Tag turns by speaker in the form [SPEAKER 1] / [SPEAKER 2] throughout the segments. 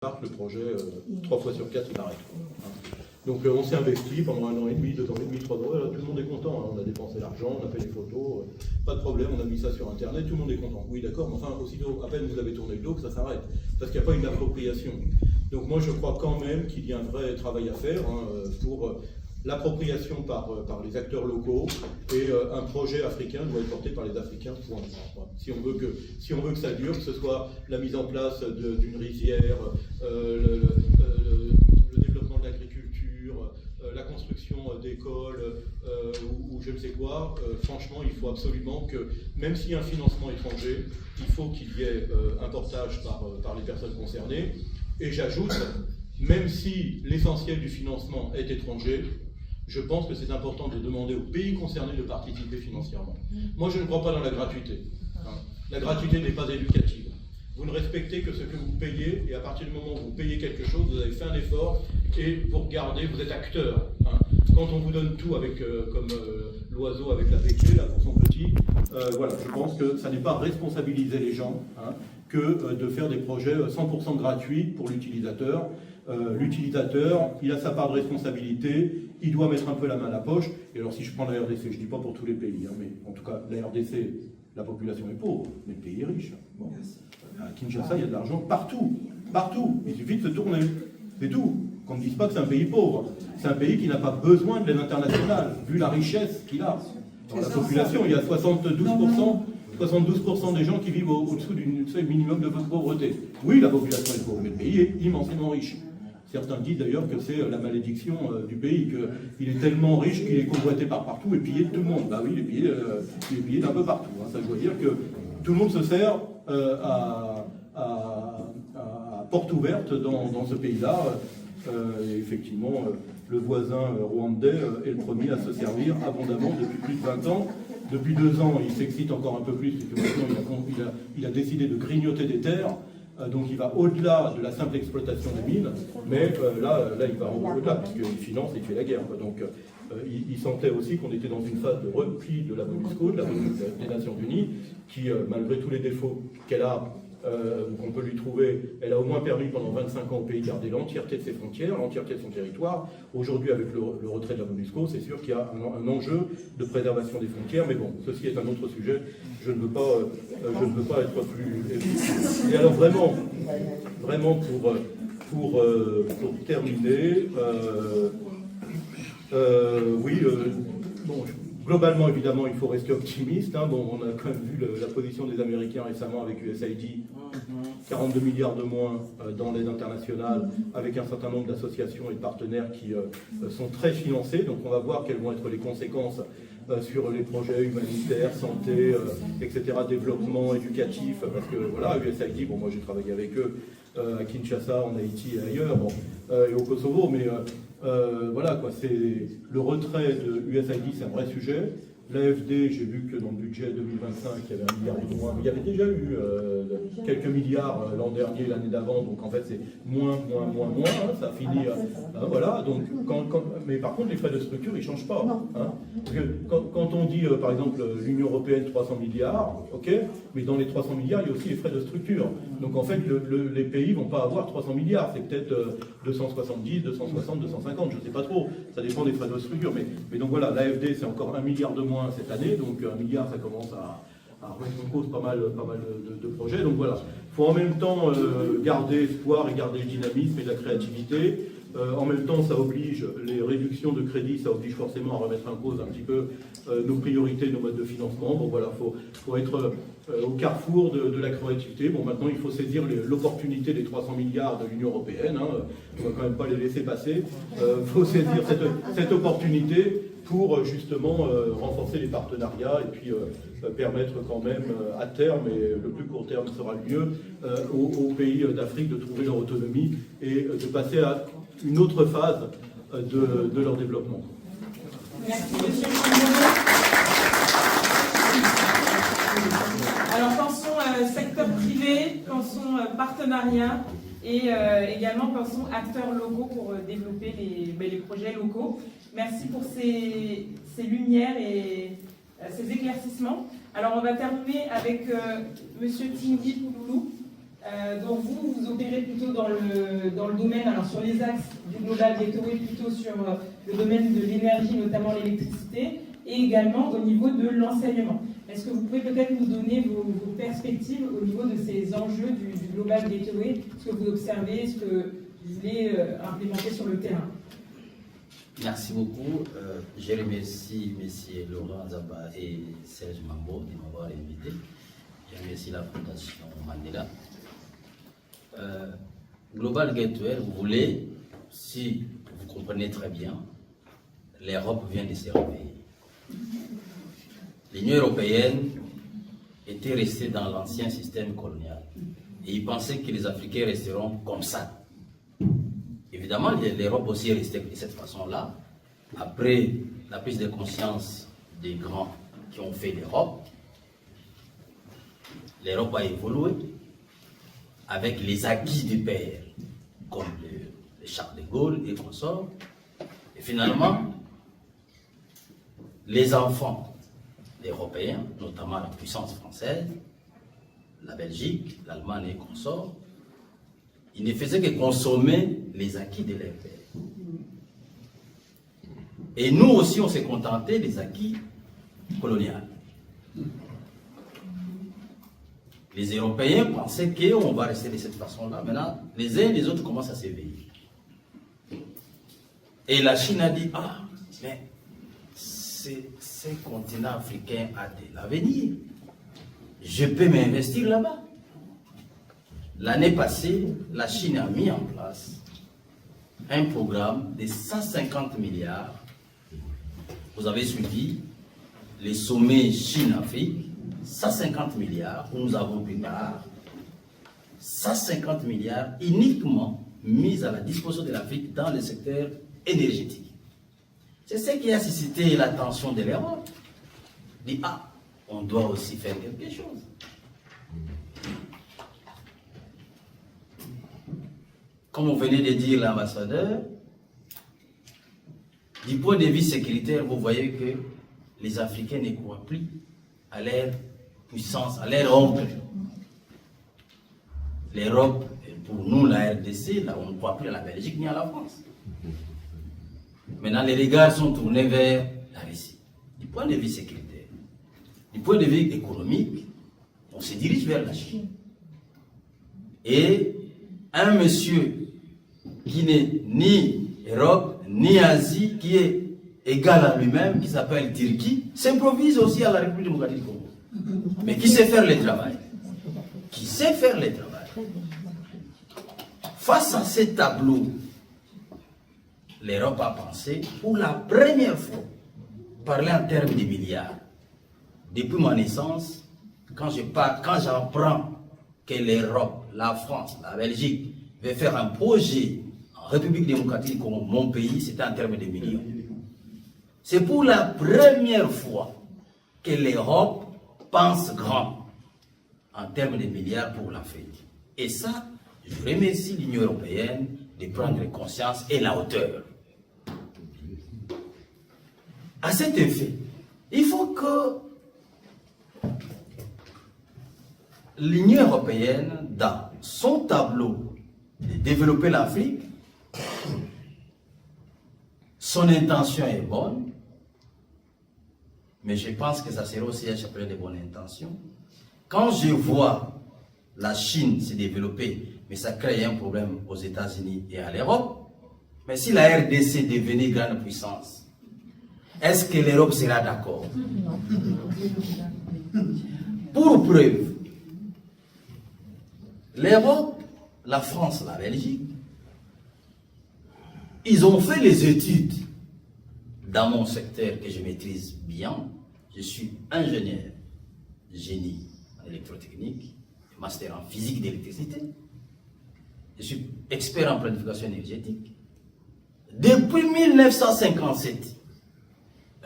[SPEAKER 1] le projet, 3 fois sur 4, il arrête. Donc on s'est investi pendant 1 an et demi, 2 ans et demi, 3 ans, et là, tout le monde est content. Hein. On a dépensé l'argent, on a fait des photos, pas de problème, on a mis ça sur Internet, tout le monde est content. Oui, d'accord, mais enfin, aussitôt, à peine vous avez tourné le dos, que ça s'arrête, parce qu'il n'y a pas une appropriation. Donc moi, je crois quand même qu'il y a un vrai travail à faire hein, pour l'appropriation par les acteurs locaux, et un projet africain doit être porté par les Africains, point. Si on veut que ça dure, que ce soit la mise en place d'une rizière, le développement de l'agriculture, la construction d'écoles ou je ne sais quoi, franchement, il faut absolument que, même s'il y a un financement étranger, il faut qu'il y ait un portage par les personnes concernées. Et j'ajoute, même si l'essentiel du financement est étranger, je pense que c'est important de demander aux pays concernés de participer financièrement. Moi, je ne crois pas dans la gratuité. Hein. La gratuité n'est pas éducative. Vous ne respectez que ce que vous payez, et à partir du moment où vous payez quelque chose, vous avez fait un effort, et pour garder, vous êtes acteur. Hein. Quand on vous donne tout avec, comme l'oiseau avec la péclée, là, pour son petit, voilà, je pense que ça n'est pas responsabiliser les gens, hein, que de faire des projets 100% gratuits pour l'utilisateur. L'utilisateur, il a sa part de responsabilité, il doit mettre un peu la main à la poche. Et alors si je prends la RDC, je ne dis pas pour tous les pays, hein, mais en tout cas la RDC, la population est pauvre, mais le pays est riche. Bon. À Kinshasa, il y a de l'argent partout, partout. Il suffit de se tourner, c'est tout. Qu'on ne dise pas que c'est un pays pauvre. C'est un pays qui n'a pas besoin de l'aide internationale, vu la richesse qu'il a. Dans la population, il y a 72% des gens qui vivent au-dessous du seuil minimum de pauvreté. Oui, la population est pauvre, mais le pays est immensément riche. Certains disent d'ailleurs que c'est la malédiction du pays, qu'il est tellement riche qu'il est convoité par partout et pillé de tout le monde. Bah oui, il est pillé d'un peu partout. Hein. Ça veut dire que tout le monde se sert à porte ouverte dans ce pays-là. Et effectivement, le voisin rwandais est le premier à se servir abondamment depuis plus de 20 ans. Depuis 2 ans, il s'excite encore un peu plus, parce que maintenant il a décidé de grignoter des terres. Donc il va au-delà de la simple exploitation des mines, mais là il va au-delà, puisqu'il finance et il fait la guerre. Donc il sentait aussi qu'on était dans une phase de repli de la MONUSCO, de la des Nations Unies, qui, malgré tous les défauts qu'elle a, qu'on peut lui trouver, elle a au moins permis pendant 25 ans au pays de garder l'entièreté de ses frontières, l'entièreté de son territoire. Aujourd'hui, avec le retrait de la MONUSCO, c'est sûr qu'il y a un enjeu de préservation des frontières, mais bon, ceci est un autre sujet, je ne veux pas être plus... Et alors vraiment pour terminer, oui, bon, globalement, évidemment, il faut rester optimiste. Hein. Bon, on a quand même vu la position des Américains récemment avec USAID, 42 milliards de moins dans l'aide internationale, avec un certain nombre d'associations et de partenaires qui sont très financés. Donc on va voir quelles vont être les conséquences sur les projets humanitaires, santé, etc., développement éducatif, parce que voilà, USAID, bon, moi j'ai travaillé avec eux à Kinshasa, en Haïti et ailleurs, bon, et au Kosovo, mais voilà quoi, c'est le retrait de USAID, c'est un vrai sujet. L'AFD, j'ai vu que dans le budget 2025, il y avait 1 milliard de moins. Il y avait déjà eu quelques milliards l'an dernier, l'année d'avant, donc en fait c'est moins, hein, ça finit. Voilà, donc, mais par contre, les frais de structure, ils ne changent pas. Hein, parce que quand on dit, par exemple, l'Union européenne 300 milliards, ok, mais dans les 300 milliards, il y a aussi les frais de structure. Donc en fait, les pays ne vont pas avoir 300 milliards, c'est peut-être 270, 260, 250, je ne sais pas trop, ça dépend des frais de structure. Mais donc voilà, l'AFD, c'est encore 1 milliard de moins cette année, donc 1 milliard, ça commence à remettre en cause pas mal de projets. Donc voilà, il faut en même temps garder espoir et garder le dynamisme et la créativité. En même temps, ça oblige, les réductions de crédit, ça oblige forcément à remettre en cause un petit peu nos priorités, nos modes de financement. Bon voilà, faut être au carrefour de la créativité. Bon, maintenant, il faut saisir l'opportunité des 300 milliards de l'Union européenne. Hein. On ne va quand même pas les laisser passer. Il faut saisir cette opportunité pour justement renforcer les partenariats et puis permettre quand même à terme, et le plus court terme sera le mieux, aux pays d'Afrique de trouver leur autonomie et de passer à une autre phase de leur développement.
[SPEAKER 2] Merci, monsieur. Alors pensons secteur privé, pensons partenariat et également pensons acteurs locaux pour développer les projets locaux. Merci pour ces lumières et ces éclaircissements. Alors on va terminer avec monsieur Tingui Pouloulou, Donc vous opérez plutôt dans le domaine, alors sur les axes du Global Gateway, plutôt sur le domaine de l'énergie, notamment l'électricité, et également au niveau de l'enseignement. Est-ce que vous pouvez peut-être nous donner vos perspectives au niveau de ces enjeux du Global Gateway, ce que vous observez, ce que vous voulez implémenter sur le terrain?
[SPEAKER 3] Merci beaucoup. Je remercie M. Laurent Zaba et Serge Mambo de m'avoir invité. Je remercie la Fondation Mandela. Global Gateway, vous voulez, si vous comprenez très bien, l'Europe vient de se réveiller. L'Union européenne était restée dans l'ancien système colonial et ils pensaient que les Africains resteront comme ça. Évidemment, l'Europe aussi est restée de cette façon-là. Après la prise de conscience des grands qui ont fait l'Europe, l'Europe a évolué avec les acquis du père, comme le Charles de Gaulle et consorts. Et finalement, les enfants européens, notamment la puissance française, la Belgique, l'Allemagne et consorts, ils ne faisaient que consommer les acquis de leur père. Et nous aussi, on s'est contenté des acquis coloniaux. Les Européens pensaient qu'on va rester de cette façon-là. Maintenant, les uns et les autres commencent à s'éveiller. Et la Chine a dit, ah, mais ce continent africain a de l'avenir. Je peux m'investir là-bas. L'année passée, la Chine a mis en place un programme de 150 milliards. Vous avez suivi les sommets Chine-Afrique, 150 milliards où nous avons pris part, 150 milliards uniquement mis à la disposition de l'Afrique dans le secteur énergétique. C'est ce qui a suscité l'attention de l'Europe. Dit, ah, on doit aussi faire quelque chose. Comme on venait de dire l'ambassadeur, du point de vue sécuritaire, vous voyez que les Africains ne croient plus à leur puissance, à leur oncle. L'Europe, pour nous, la RDC, là, on ne croit plus à la Belgique ni à la France. Maintenant, les regards sont tournés vers la Russie. Du point de vue sécuritaire, du point de vue économique, on se dirige vers la Chine. Et un monsieur qui n'est ni Europe, ni Asie, qui est égal à lui-même, qui s'appelle Turquie, s'improvise aussi à la République démocratique du Congo. Mais qui sait faire le travail. Qui sait faire le travail. Face à ces tableaux, l'Europe a pensé, pour la première fois, parler en termes de milliards. Depuis ma naissance, quand j'apprends que l'Europe, la France, la Belgique, veut faire un projet en République démocratique comme mon pays, c'était en termes de millions. C'est pour la première fois que l'Europe pense grand en termes de milliards pour l'Afrique. Et ça, je remercie l'Union européenne de prendre conscience et la hauteur. À cet effet, il faut que l'Union européenne, dans son tableau de développer l'Afrique, son intention est bonne, mais je pense que ça sera aussi un chapelet de bonnes intentions. Quand je vois la Chine se développer, mais ça crée un problème aux États-Unis et à l'Europe, mais si la RDC devenait grande puissance, est-ce que l'Europe sera d'accord? Pour preuve, l'Europe, la France, la Belgique, ils ont fait les études dans mon secteur que je maîtrise bien. Je suis ingénieur génie en électrotechnique, master en physique d'électricité. Je suis expert en planification énergétique. Depuis 1957,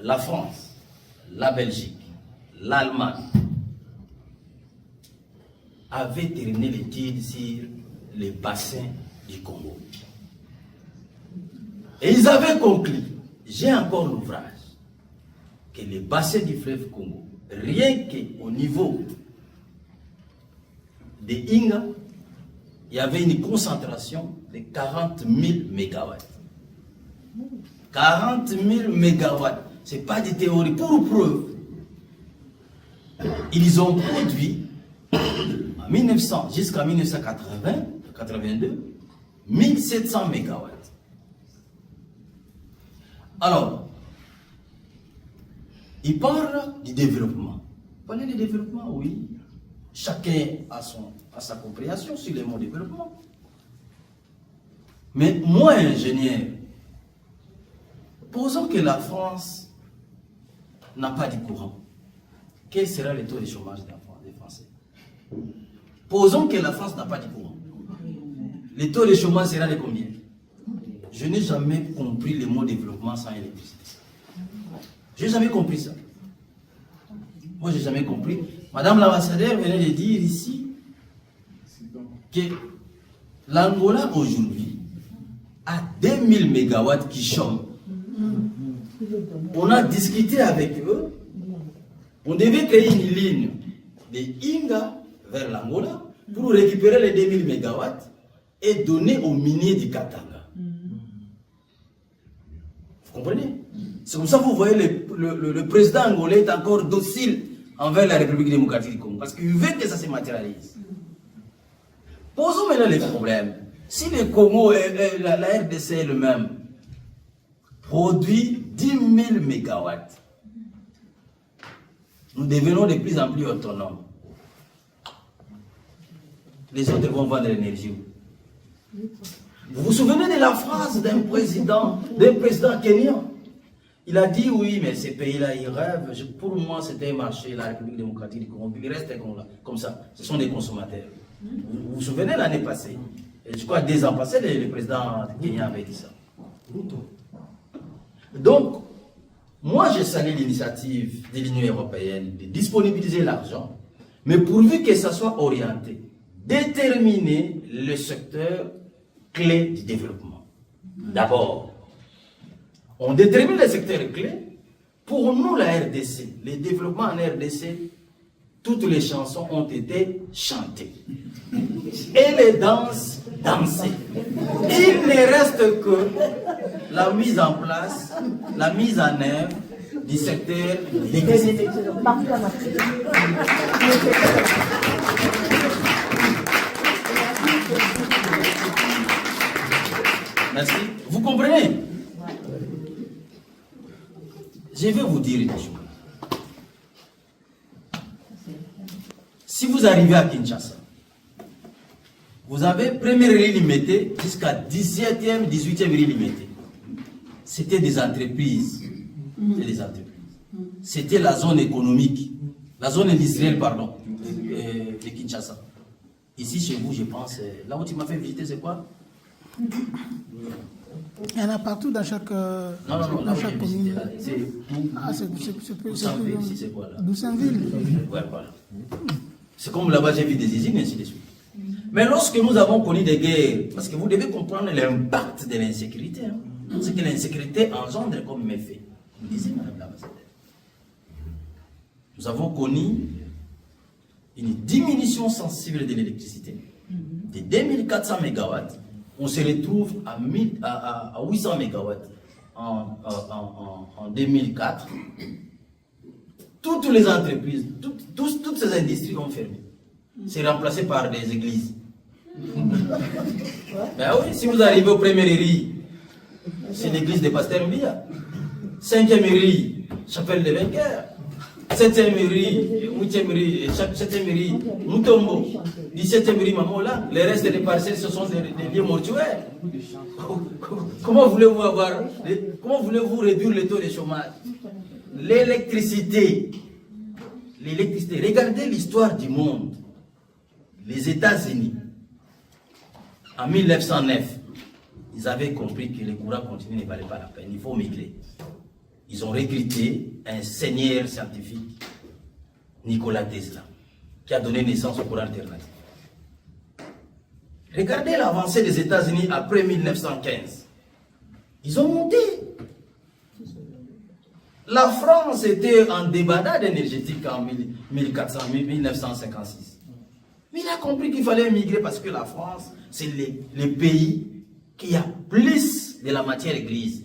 [SPEAKER 3] la France, la Belgique, l'Allemagne avaient terminé l'étude sur les bassins du Congo. Et ils avaient conclu, j'ai encore l'ouvrage, que les bassins du fleuve Congo, rien qu'au niveau de Inga, il y avait une concentration de 40 000 mégawatts. 40 000 mégawatts. Ce n'est pas des théories. Pour preuve, ils ont produit en 1900 jusqu'en 1982 1700 mégawatts. Alors, il parle du développement. Parler du développement, oui. Chacun a sa compréhension sur le mot développement. Mais moi, ingénieur, posons que la France n'a pas de courant. Quel sera le taux de chômage des Français? Posons que la France n'a pas de courant. Le taux de chômage sera de combien? Je n'ai jamais compris le mot développement sans électricité. Je n'ai jamais compris ça. Moi, je n'ai jamais compris. Madame l'ambassadeur venait de dire ici que l'Angola aujourd'hui a 2000 mégawatts qui chôment. On a discuté avec eux. On devait créer une ligne de Inga vers l'Angola pour récupérer les 2000 mégawatts et donner aux miniers du Katanga. Vous comprenez? C'est comme ça que vous voyez le président angolais est encore docile envers la République démocratique du Congo, parce qu'il veut que ça se matérialise. Posons maintenant les problèmes. Si le Congo, la RDC elle-même, produit 10 000 mégawatts, nous devenons de plus en plus autonomes. Les autres vont vendre l'énergie. Vous vous souvenez de la phrase d'un président kenyan? Il a dit oui, mais ces pays-là, ils rêvent. Pour moi, c'était un marché, la République démocratique du Congo. Ils restent comme ça. Ce sont des consommateurs. Vous vous souvenez l'année passée? Et je crois 2 ans passés, le président kenyan avait dit ça. Donc, moi, je salue l'initiative de l'Union européenne de disponibiliser l'argent, mais pourvu que ça soit orienté, déterminer le secteur clé du développement. D'abord, on détermine les secteurs clés. Pour nous, la RDC, le développement en RDC, toutes les chansons ont été chantées. Et les danses dansées. Il ne reste que la mise en place, la mise en œuvre du secteur de l'électricité. Merci. Vous comprenez? Je vais vous dire une chose. Si vous arrivez à Kinshasa, vous avez première rue limitée jusqu'à 17e, 18e rue limitée. C'était des entreprises. C'était la zone économique, la zone industrielle, pardon, de Kinshasa. Ici, chez vous, je pense, là où tu m'as fait visiter, c'est quoi?
[SPEAKER 4] Il y en a partout dans chaque, dans chaque commune.
[SPEAKER 3] C'est quoi là?
[SPEAKER 4] Doucenville.
[SPEAKER 3] Ouais, voilà. C'est comme là-bas, j'ai vu des usines, et ainsi de suite. Mais lorsque nous avons connu des guerres, parce que vous devez comprendre l'impact de l'insécurité, hein, c'est que l'insécurité engendre comme effet. Vous disiez, madame l'ambassadeur. Nous avons connu une diminution sensible de l'électricité de 2400 mégawatts. On se retrouve à 800 mégawatts en 2004. Toutes les entreprises, toutes ces industries ont fermé. C'est remplacé par des églises. Ben oui, si vous arrivez au premier riz, c'est l'église de Pasteur Mbia. 5e riz, chapelle des vainqueurs. 7e riz, 8e riz, 7e riz, Moutombo. 17e riz, Mamola. Les restes des parcelles, ce sont des lieux mortuaires. Comment voulez-vous réduire le taux de chômage? L'électricité. Regardez l'histoire du monde. Les États-Unis, en 1909, ils avaient compris que les courants continus ne valaient pas la peine. Il faut migrer. Ils ont recruté un seigneur scientifique, Nikola Tesla, qui a donné naissance au courant alternatif. Regardez l'avancée des États-Unis après 1915. Ils ont monté. La France était en débandade énergétique en 1956. Mais il a compris qu'il fallait émigrer parce que la France, c'est le pays qui a plus de la matière grise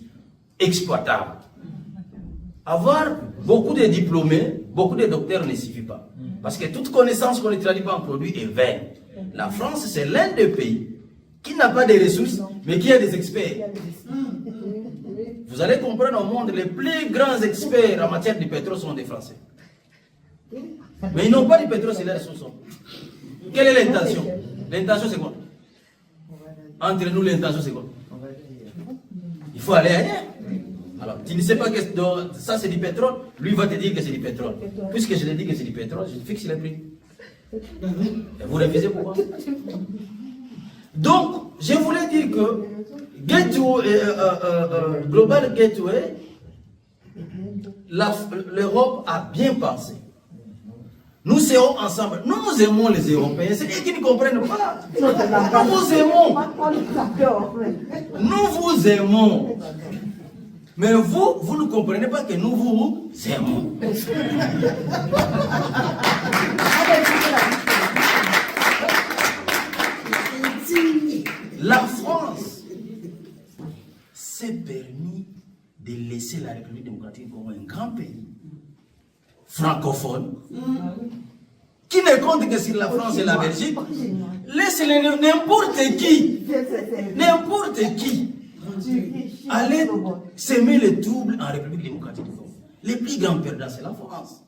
[SPEAKER 3] exploitable. Avoir beaucoup de diplômés, beaucoup de docteurs ne suffit pas. Parce que toute connaissance qu'on ne traduit pas en produit est vaine. La France, c'est l'un des pays qui n'a pas de ressources, mais qui a des experts. Vous allez comprendre au monde, les plus grands experts en matière de pétrole sont des Français. Mais ils n'ont pas de pétrole, c'est les ressources. Quelle est l'intention? L'intention, c'est quoi? Entre nous, l'intention, c'est quoi? Il faut aller ailleurs. Alors, tu ne sais pas que ça c'est du pétrole, lui va te dire que c'est du pétrole. Puisque je l'ai dit que c'est du pétrole, je fixe les prix. Et vous révisez pourquoi? Donc, je voulais dire que Global Gateway, l'Europe a bien pensé. Nous serons ensemble. Nous aimons les Européens. C'est eux qui ne comprennent pas. Nous vous aimons. Nous vous aimons. Mais vous ne comprenez pas que nous vous aimons. La France s'est permis de laisser la République démocratique du Congo un grand pays francophone qui ne compte que sur la France et la Belgique. Laissez-les n'importe qui aller s'aimer les troubles en République démocratique du Congo. Les plus grands perdants, c'est la France.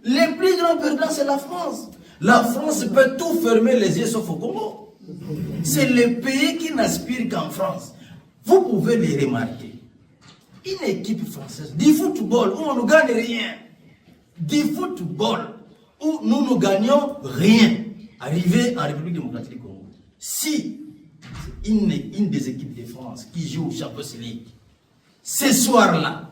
[SPEAKER 3] Les plus grands perdants, c'est la France. La France peut tout fermer les yeux sauf au Congo. C'est le pays qui n'aspire qu'en France. Vous pouvez les remarquer. Une équipe française, du football où on ne gagne rien, du football où nous ne gagnons rien, arrivé en République démocratique du Congo. Si une des équipes de France qui joue au Champions League, ce soir-là,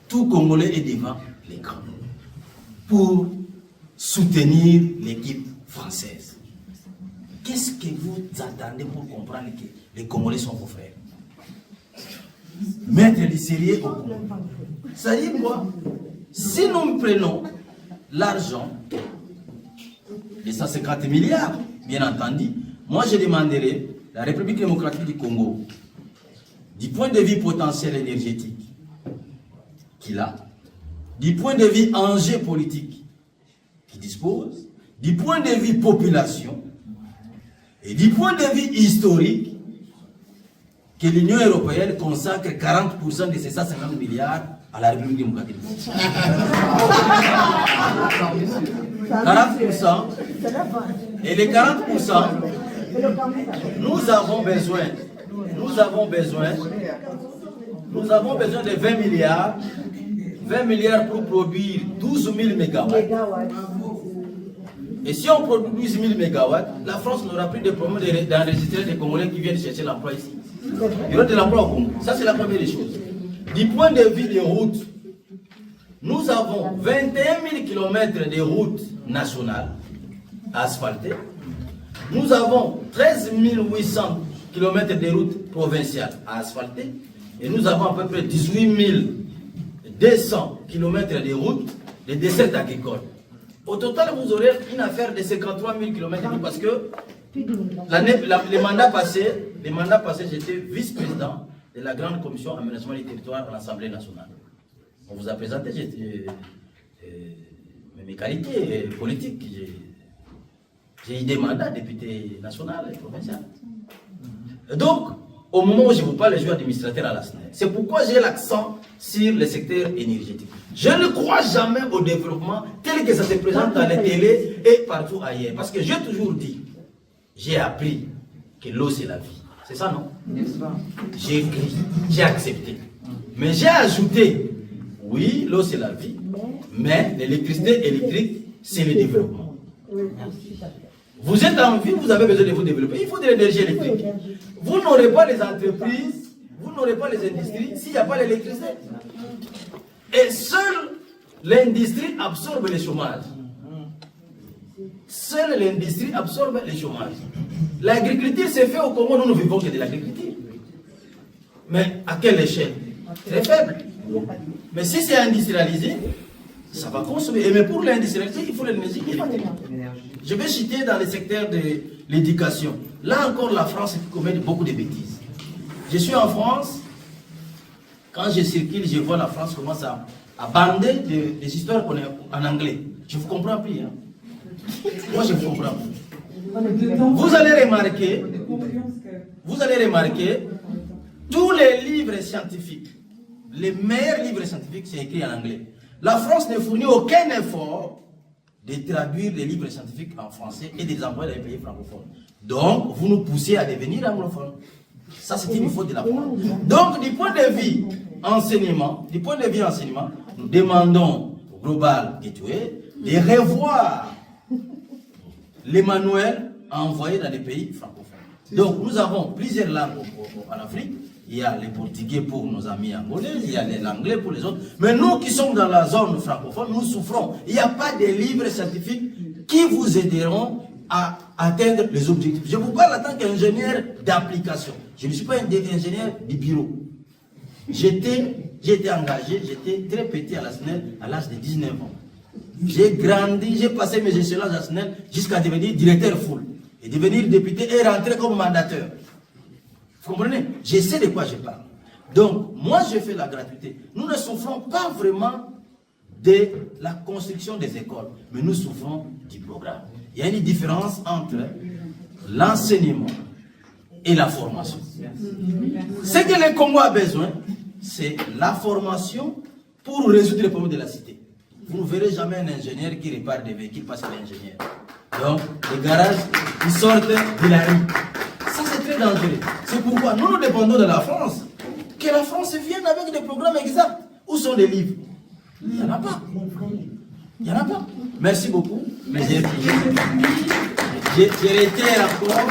[SPEAKER 3] tout Congolais est devant l'écran pour soutenir l'équipe française. Qu'est-ce que vous attendez pour comprendre que les Congolais sont vos frères? Mettre les sérieux au Congo. Ça dit quoi? Si nous prenons l'argent, les 150 milliards, bien entendu, moi je demanderai la République démocratique du Congo, du point de vue potentiel énergétique qu'il a, du point de vue enjeu politique qu'il dispose, du point de vue population, et du point de vue historique, que l'Union européenne consacre 40% de ces 150 milliards à la République démocratique. 40%. Et les 40%, nous avons besoin de 20 milliards. 20 milliards pour produire 12 000 mégawatts. Et si on produit 12 000 mégawatts, la France n'aura plus de problème d'enregistrer des Congolais qui viennent chercher l'emploi ici. Il y aura de l'emploi au Congo. Ça, c'est la première des choses. Du point de vue des routes, nous avons 21 000 km de routes nationales asphaltées. Nous avons 13 800 km de routes provinciales asphaltées. Et nous avons à peu près 18 200 km de routes de dessertes agricoles. Au total, vous aurez une affaire de 53 000 km parce que les mandats passés, j'étais vice-président de la grande commission aménagement du territoire à l'Assemblée nationale. On vous a présenté mes qualités politiques. J'ai eu des mandats député national et provincial. Donc, au moment où je vous parle, je suis administrateur à la SNER. C'est pourquoi j'ai l'accent sur le secteur énergétique. Je ne crois jamais au développement tel que ça se présente dans les télés et partout ailleurs. Parce que j'ai toujours dit, j'ai appris que l'eau c'est la vie. C'est ça, non? J'ai écrit, j'ai accepté. Mais j'ai ajouté, oui, l'eau c'est la vie, mais l'électricité électrique, c'est le développement. Vous êtes en vie, vous avez besoin de vous développer. Il faut de l'énergie électrique. Vous n'aurez pas les entreprises, vous n'aurez pas les industries s'il n'y a pas l'électricité. Et seule l'industrie absorbe le chômage. Seule l'industrie absorbe le chômage. L'agriculture s'est fait au Congo, nous ne vivons que de l'agriculture. Mais à quelle échelle? Très faible. Mais si c'est industrialisé, ça va consommer. Mais pour l'industrialisation, il faut l'énergie électrique. Je vais citer dans le secteur de l'éducation. Là encore, la France commet beaucoup de bêtises. Je suis en France, quand je circule, je vois la France commence à bander des histoires qu'on est en anglais. Je ne vous comprends plus. Hein. Moi, je ne vous comprends plus. Vous allez remarquer, tous les livres scientifiques, les meilleurs livres scientifiques, c'est écrit en anglais. La France ne fournit aucun effort de traduire les livres scientifiques en français et de les envoyer dans les pays francophones. Donc, vous nous poussez à devenir anglophones. Ça, c'est une faute de la France. Donc, du point de vue enseignement, nous demandons au Global Gateway de revoir les manuels envoyés dans les pays francophones. Donc, nous avons plusieurs langues en Afrique. Il y a le portugais pour nos amis angolais, il y a l'anglais pour les autres. Mais nous qui sommes dans la zone francophone, nous souffrons. Il n'y a pas de livres scientifiques qui vous aideront à atteindre les objectifs. Je vous parle en tant qu'ingénieur d'application. Je ne suis pas un ingénieur du bureau. J'ai été engagé, j'étais très petit à la SNEL à l'âge de 19 ans. J'ai grandi, j'ai passé mes échelons à la SNEL jusqu'à devenir directeur full. Et devenir député et rentrer comme mandateur. Vous comprenez? Je sais de quoi je parle. Donc, moi, je fais la gratuité. Nous ne souffrons pas vraiment de la construction des écoles, mais nous souffrons du programme. Il y a une différence entre l'enseignement et la formation. Ce que le Congo a besoin, c'est la formation pour résoudre les problèmes de la cité. Vous ne verrez jamais un ingénieur qui répare des véhicules parce qu'il est ingénieur. Donc, les garages, ils sortent de la rue. Ça, c'est très dangereux. C'est pourquoi nous dépendons de la France. Que la France vienne avec des programmes exacts. Où sont les livres? Il n'y en a pas. Il n'y en a pas. Merci beaucoup. Mais j'ai réitère encore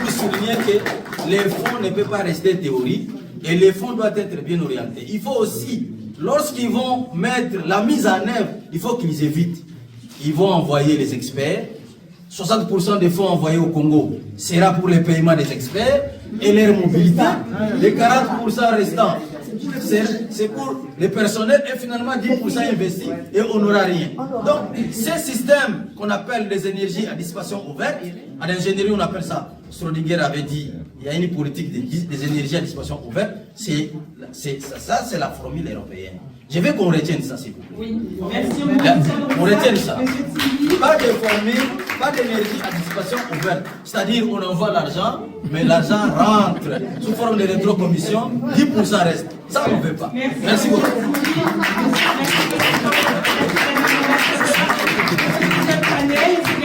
[SPEAKER 3] pour souligner que les fonds ne peuvent pas rester théoriques et les fonds doivent être bien orientés. Il faut aussi, lorsqu'ils vont mettre la mise en œuvre, il faut qu'ils évitent. Ils vont envoyer les experts. 60% des fonds envoyés au Congo sera pour le paiement des experts et leur mobilité. Les 40% restants, c'est pour le personnel et finalement 10% investis et on n'aura rien. Donc, ces systèmes qu'on appelle des énergies à dissipation ouverte, en ingénierie on appelle ça, Schrödinger avait dit, il y a une politique des énergies à dissipation ouverte, ça c'est la formule européenne. Je veux qu'on retienne ça, s'il vous plaît.
[SPEAKER 2] Oui, merci.
[SPEAKER 3] On retient ça. Pas de formule, pas d'énergie à dissipation ouverte. C'est-à-dire on envoie l'argent, mais l'argent rentre sous forme de rétrocommission, 10% reste. Ça, on ne veut pas. Merci beaucoup.